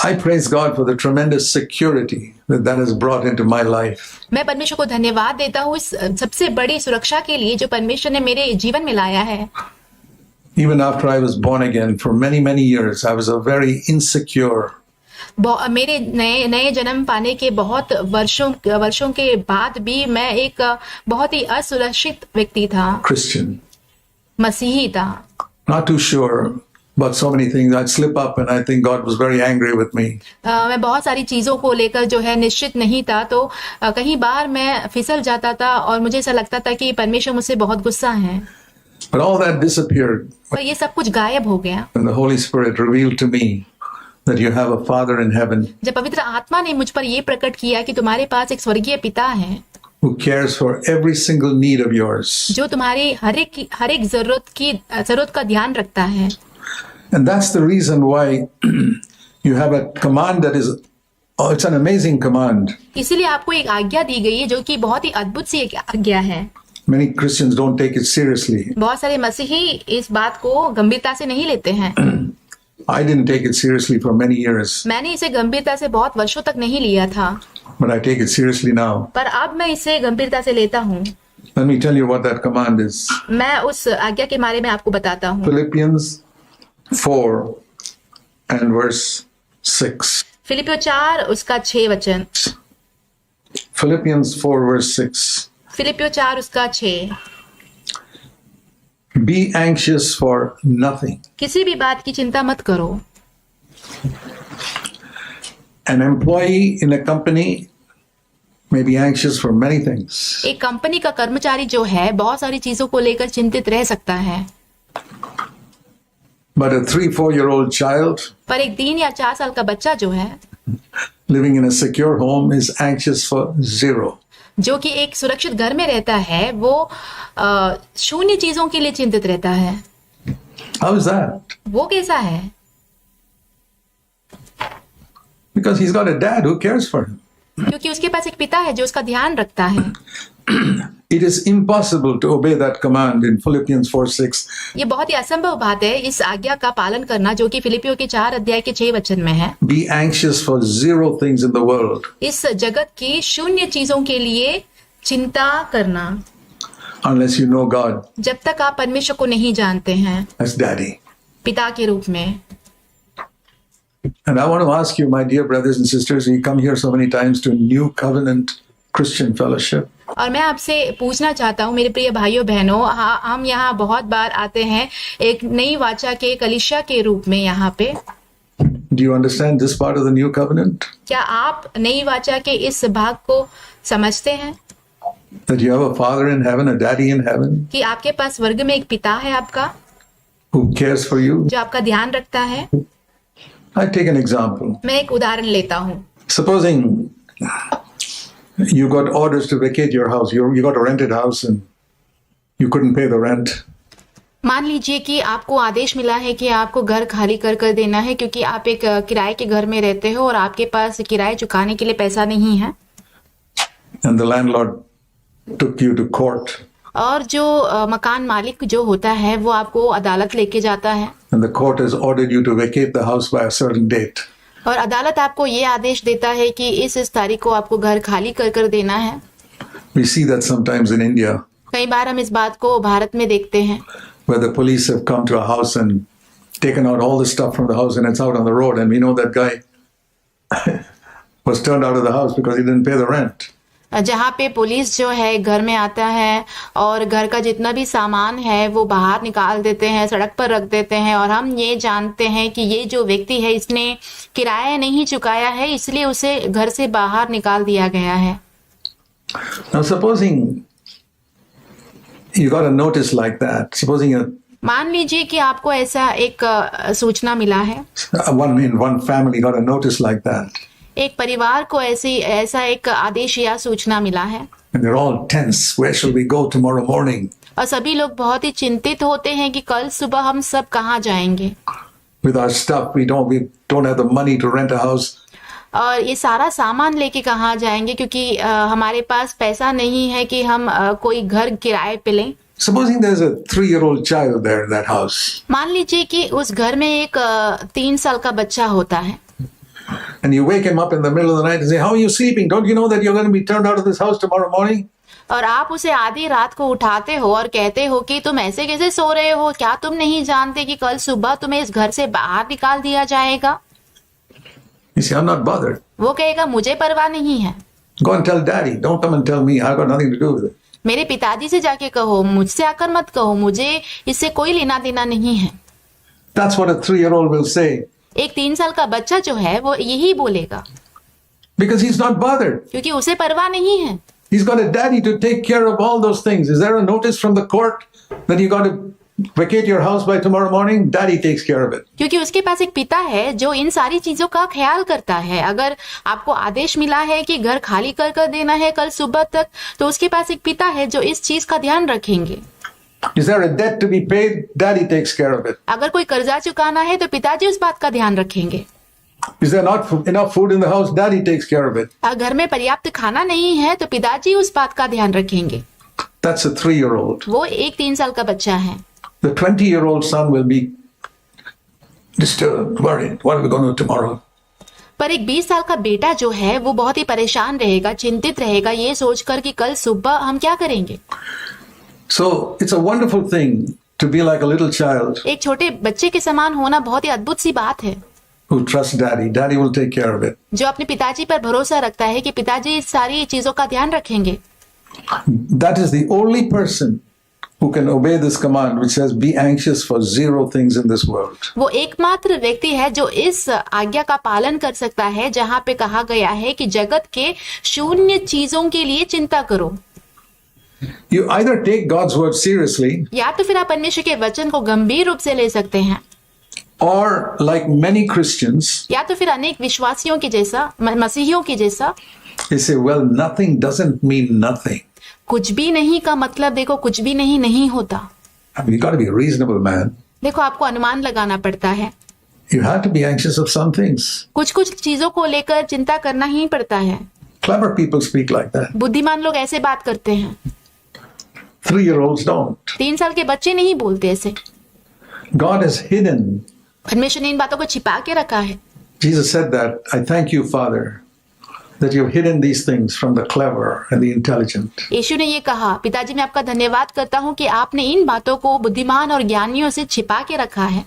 I praise God for the tremendous security that has brought into my life. मैं परमेश्वर को धन्यवाद देता हूँ इस सबसे बड़ी सुरक्षा के लिए जो परमेश्वर ने मेरे जीवन में लाया है. Even after I was born again, for many years, I was a very insecure. मेरे नए जन्म पाने के बहुत वर्षों के बाद भी मैं एक बहुत ही असुरक्षित व्यक्ति था. Christian. मसीही था. Not too sure about so many things. I'd slip up and I think God was very angry with me. मैं बहुत सारी चीजों को लेकर जो है निश्चित नहीं था, तो कई बार मैं फिसल जाता था और मुझे ऐसा लगता था कि परमेश्वर मुझसे बहुत गुस्सा है. But all that disappeared. पर ये सब कुछ गायब हो गया. And the Holy Spirit revealed to me that you have a Father in heaven. जब पवित्र आत्मा ने मुझ पर ये प्रकट किया कि तुम्हारे पास एक स्वर्गीय पिता है who cares for every single need of yours. जो तुम्हारी हर एक जरूरत का ध्यान रखता है. And that's the reason why you have a command that is, it's an amazing command. इसीलिए आपको एक आज्ञा दी गई है जो कि बहुत ही अद्भुत सी एक आज्ञा है. Many Christians don't take it seriously. बहुत सारे मसीही इस बात को गंभीरता से नहीं लेते हैं. I didn't take it seriously for many years. मैंने इसे गंभीरता से बहुत वर्षों तक नहीं लिया था. But I take it seriously now. पर अब मैं इसे गंभीरता से लेता हूँ. Let me tell you what that command is. मैं उस आज्ञा के बारे में आपको बताता हूँ. Philippians 4 and verse 6. फिलिपियो 4 उसका 6 वचन. Philippians 4 verse 6. फिलिपियो 4 उसका 6. Be anxious for nothing. किसी भी बात की चिंता मत करो. An employee in a company may be anxious for many things. एक कंपनी का कर्मचारी जो है बहुत सारी चीजों को लेकर चिंतित रह सकता है. But a 3-4-year-old child पर एक 3 या 4 साल का बच्चा जो है living in a secure home is anxious for zero. जो कि एक सुरक्षित घर में रहता है वो शून्य चीजों के लिए चिंतित रहता है. How is that? वो कैसा है? Because he's got a dad who cares for him. क्योंकि उसके पास एक पिता है जो उसका ध्यान रखता है. It is impossible to obey that command in Philippians 4:6. ये बहुत ही असंभव बात है इस आज्ञा का पालन करना जो कि फिलिपियो के 4 अध्याय के 6 वचन में है. Be anxious for zero things in the world. इस जगत की शून्य चीजों के लिए चिंता करना. Unless you know God जब तक आप परमेश्वर को नहीं जानते हैं as Daddy. पिता के रूप में. And I want to ask you, my dear brothers and sisters, you come here so many times to New Covenant Christian Fellowship. और मैं आपसे पूछना चाहता हूँ मेरे प्रिय भाइयों बहनों, हम यहाँ बहुत बार आते हैं एक नई वाचा के कलीसिया के रूप में यहाँ पे. Do you understand this part of the New Covenant? क्या आप नई वाचा के इस भाग को समझते हैं? That you have a Father in heaven, a Daddy in heaven, कि आपके पास स्वर्ग में एक पिता है आपका who cares for you. जो आपका ध्यान रखता है. I take an example. मैं एक उदाहरण लेता हूँ. Supposing you got orders to vacate your house, you got a rented house and you couldn't pay the rent. मान लीजिए कि आपको आदेश मिला है कि आपको घर खाली कर देना है क्योंकि आप एक किराए के घर में रहते हो और आपके पास किराए चुकाने के लिए पैसा नहीं है. And the landlord took you to court. और जो मकान मालिक जो होता है वो आपको अदालत लेके जाता है. And the court has ordered you to vacate the house by a certain date. और अदालत आपको ये आदेश देता है कि इस तारीख को आपको घर खाली कर देना है. We see that sometimes in India. कई बार हम इस बात को भारत में देखते हैं. Where the police have come to a house and taken out all the stuff from the house and it's out on the road and we know that guy was turned out of the house because he didn't pay the rent. जहाँ पे police जो है घर में आता है और घर का जितना भी सामान है वो बाहर निकाल देते हैं, सड़क पर रख देते हैं और हम ये जानते हैं कि ये जो व्यक्ति है इसने किराया नहीं चुकाया है इसलिए उसे घर से बाहर निकाल दिया गया है. Now supposing you got a notice like that, supposing मान लीजिए कि आपको ऐसा एक सूचना मिला है. one family got a notice like that. एक परिवार को ऐसा एक आदेश या सूचना मिला है. And they're all tense. Where shall we go tomorrow morning? और सभी लोग बहुत ही चिंतित होते हैं कि कल सुबह हम सब कहाँ जाएंगे. With our stuff, we don't have the money to rent a house. और ये सारा सामान लेके कहाँ जाएंगे क्योंकि हमारे पास पैसा नहीं है कि हम कोई घर किराए पे लें. Supposing there's a 3-year-old child there in that house. मान लीजिए कि उस घर में एक 3 साल का बच्चा होता है. and you wake him up in the middle of the night and say, "How are you sleeping? Don't you know that you're going to be turned out of this house tomorrow morning?" और आप उसे आधी रात को उठाते हो और कहते हो कि तुम ऐसे कैसे सो रहे हो, क्या तुम नहीं जानते कि कल सुबह तुम्हें इस घर से बाहर निकाल दिया जाएगा? You say, "I'm not bothered. वो कहेगा मुझे परवाह नहीं है, Go and tell daddy. Don't come and tell me. I've got nothing to do with it." मेरे पिताजी से जाके कहो, मुझसे आकर मत कहो, मुझे इससे कोई लेना देना नहीं है। That's what a 3-year-old will say, एक 3 साल का बच्चा जो है वो यही बोलेगा, because he's not bothered. क्योंकि उसे परवाह नहीं है। He's got a daddy to take care of all those things. Is there a notice from the court that you got to vacate your house by tomorrow morning? Daddy takes care of it. क्योंकि उसके पास एक पिता है जो इन सारी चीजों का ख्याल करता है। अगर आपको आदेश मिला है कि घर खाली कर कर देना है कल सुबह तक, तो उसके पास एक पिता है जो इस चीज का ध्यान रखेंगे। Is there a debt to be paid? Daddy takes care of it. अगर कोई कर्जा चुकाना है तो पिताजी उस बात का ध्यान रखेंगे। Is there not enough food in the house? Daddy takes care of it. अगर घर में पर्याप्त खाना नहीं है तो पिताजी उस बात का ध्यान रखेंगे। That's a 3-year-old. वो एक 3 साल का बच्चा है। The 20-year-old son will be disturbed, worried. What are we going to do tomorrow? पर एक 20 साल का बेटा जो है वो बहुत ही परेशान रहेगा, चिंतित रहेगा, ये सोचकर कि कल सुबह हम क्या करेंगे। So it's a wonderful thing to be like a little child एक छोटे बच्चे के समान होना बहुत ही अद्भुत सी बात है, who trusts daddy. Daddy will take care of it. जो अपने पिताजी पर भरोसा रखता है कि पिताजी इस सारी चीजों का ध्यान रखेंगे। That is the only person who can obey this command which says be anxious for 0 things in this world. वो एकमात्र व्यक्ति है जो इस आज्ञा का पालन कर सकता है जहाँ पे कहा गया है कि जगत के शून्य चीजों के लिए चिंता करो। You either take God's word seriously, या तो फिर आप परमेश्वर के वचन को गंभीर रूप से ले सकते हैं, or like many Christians, या तो फिर अनेक विश्वासियों के जैसा, मसीहियों के जैसा, they say, well, nothing doesn't mean nothing. कुछ भी नहीं का मतलब देखो कुछ भी नहीं नहीं होता। I mean, you got to be a reasonable man. देखो आपको अनुमान लगाना पड़ता है, You have to be anxious of some things. कुछ कुछ चीजों को लेकर चिंता करना ही पड़ता है। Clever people speak like that. बुद्धिमान लोग ऐसे बात करते हैं, 3-year-olds don't. 3 साल के बच्चे नहीं बोलते ऐसे। God has hidden. परमेश्वर ने इन बातों को छिपा के रखा है। Jesus said that, I thank you, Father, that you've hidden these things from the clever and the intelligent. यीशु ने ये कहा, पिताजी मैं आपका धन्यवाद करता हूँ कि आपने इन बातों को बुद्धिमान और ज्ञानियों से छिपा के रखा है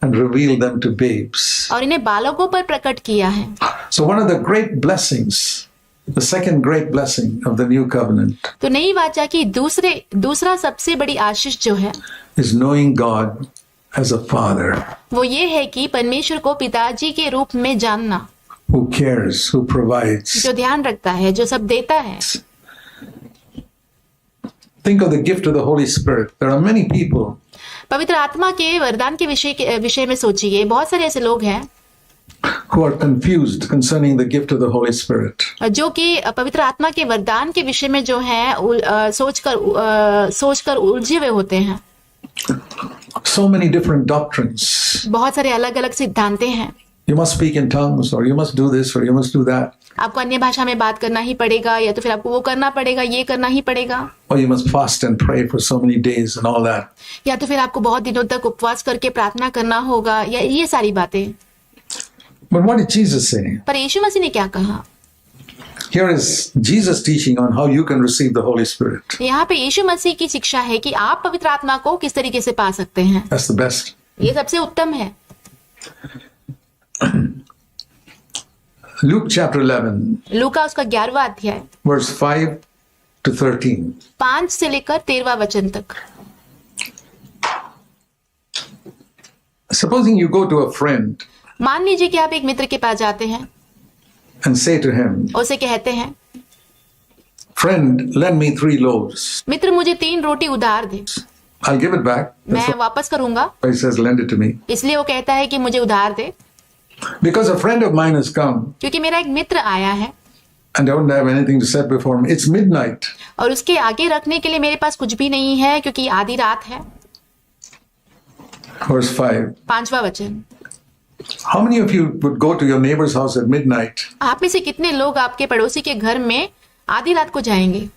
And revealed them to babes. और इन्हें बालकों पर प्रकट किया है। So one of the great blessings, the second great blessing of the new covenant, तो नई वाचा की दूसरा सबसे बड़ी आशीष जो है is knowing God as a father वो ये है कि परमेश्वर को पिताजी के रूप में जानना, who cares, who provides. जो ध्यान रखता है, जो सब देता है। Think of the gift of the Holy Spirit. There are many people पवित्र आत्मा के वरदान के विषय में सोचिए, बहुत सारे ऐसे लोग हैं who are confused concerning the gift of the Holy Spirit. जो कि पवित्र आत्मा के वरदान के विषय में जो है सोचकर उलझे हुए होते हैं। So many different doctrines. बहुत सारे अलग अलग सिद्धांतें हैं। You must speak in tongues, or you must do this, or you must do that, आपको अन्य भाषा में बात करना ही पड़ेगा, या तो फिर आपको वो करना पड़ेगा, ये करना ही पड़ेगा, or you must fast and pray for so many days and all that. या तो फिर आपको बहुत दिनों तक उपवास करके प्रार्थना करना होगा, या ये सारी बातें। But what did Jesus say? पर यीशु मसीह ने क्या कहा? Here is Jesus teaching on how you can receive the Holy Spirit. यहाँ पे यीशु मसीह की शिक्षा है कि आप पवित्र आत्मा को किस तरीके से पा सकते हैं। That's the best. ये सबसे उत्तम है। Luke chapter 11, लूका उसका 11वां अध्याय verse 5 to 13. 5 से लेकर 13वां वचन तक। Supposing you go to a friend मान लीजिए कि आप एक मित्र के पास जाते हैं and say to him, और उसे कहते हैं, friend, lend me 3 loaves. मित्र मुझे 3 रोटी उधार दे, I'll give it back. That's मैं वापस करूंगा। why he says, lend it to me. इसलिए वो कहता है कि मुझे उधार दे, Because a friend of mine has come क्योंकि मेरा एक मित्र आया है and I don't have anything to set before him. It's midnight. और उसके आगे रखने के लिए मेरे पास कुछ भी नहीं है, क्योंकि आधी रात है। Verse 5. 5वां वचन। How many of you would go to your neighbor's house at midnight आप में से कितने लोग आपके पड़ोसी के घर में आधी रात को जाएंगे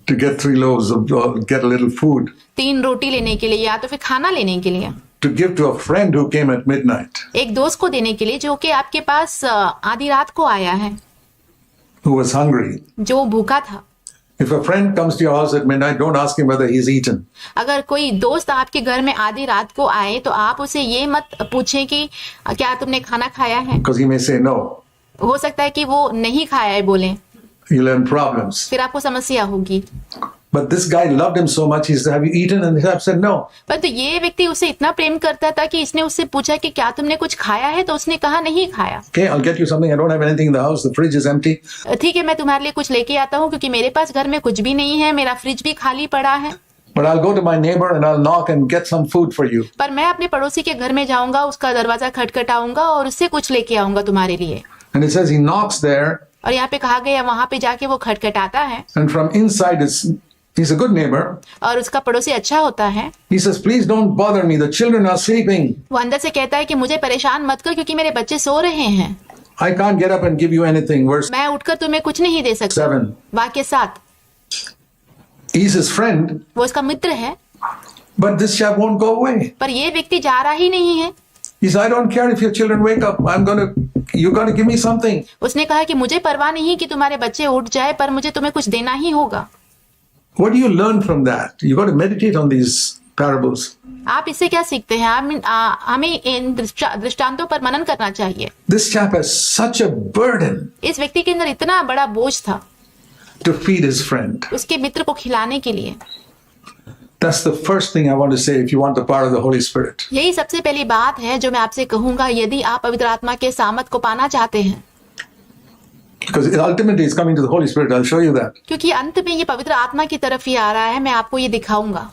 to get 3 loaves or get a little food, 3 रोटी लेने के लिए, या तो फिर खाना लेने के लिए, to give to a friend who came at midnight, एक दोस्त को देने के लिए जो कि आपके पास आधी रात को आया है, who was hungry. जो भूखा था। If a friend comes to your house at midnight, don't ask him whether he's eaten. अगर कोई दोस्त आपके घर में आधी रात को आए तो आप उसे ये मत पूछें कि क्या तुमने खाना खाया है, Because he may say no. हो सकता है कि वो नहीं खाया है बोले, You'll learn problems. फिर आपको समस्या होगी। But this guy loved him so much, he said, have you eaten? And he said no. परंतु ये व्यक्ति उसे इतना प्रेम करता था कि इसने उससे पूछा कि क्या तुमने कुछ खाया है, तो उसने कहा नहीं खाया। Okay, I'll get you something. I don't have anything in the house. The fridge is empty. ठीक है, मैं तुम्हारे लिए कुछ लेके आता हूँ क्योंकि मेरे पास घर में कुछ भी नहीं है, मेरा फ्रिज भी खाली पड़ा है। But I'll go to my neighbor and I'll knock and get some food for you. पर मैं अपने पड़ोसी के घर में जाऊंगा, उसका दरवाजा खटखटाऊंगा और उससे कुछ लेके आऊंगा तुम्हारे लिए। And it says he knocks there, और यहाँ पे कहा गया वहां पे जाके वो खटखटाता है and from inside he's a good neighbor. और उसका पड़ोसी अच्छा होता है। He says, please don't bother me. The children are sleeping. वो अंदर से कहता है कि मुझे परेशान मत कर क्योंकि मेरे बच्चे सो रहे हैं, I can't get up and give you anything. Verse मैं उठकर तुम्हें कुछ नहीं दे सकता। 7. वाक्य 7। He's his friend, वो उसका मित्र है, but this chap won't go away. पर ये व्यक्ति जा रहा ही नहीं है। He says, I don't care if your children wake up. You're going to give me something. उसने कहा कि मुझे परवाह नहीं कि तुम्हारे बच्चे उठ जाए, पर मुझे तुम्हें कुछ देना ही होगा। What do you learn from that? You got to meditate on these parables. आप इससे क्या सीखते हैं? हमें इन दृष्टांतों पर मनन करना चाहिए। This chap has such a burden इस व्यक्ति के अंदर इतना बड़ा बोझ था to feed his friend. उसके मित्र को खिलाने के लिए। That's the first thing I want to say if you want the power of the Holy Spirit. यही सबसे पहली बात है जो मैं आपसे कहूंगा यदि आप पवित्र आत्मा के सामर्थ को पाना चाहते हैं, Because ultimately it's coming to the Holy Spirit. I'll show you that. क्योंकि अंत में ये पवित्र आत्मा की तरफ ही आ रहा है। मैं आपको ये दिखाऊंगा।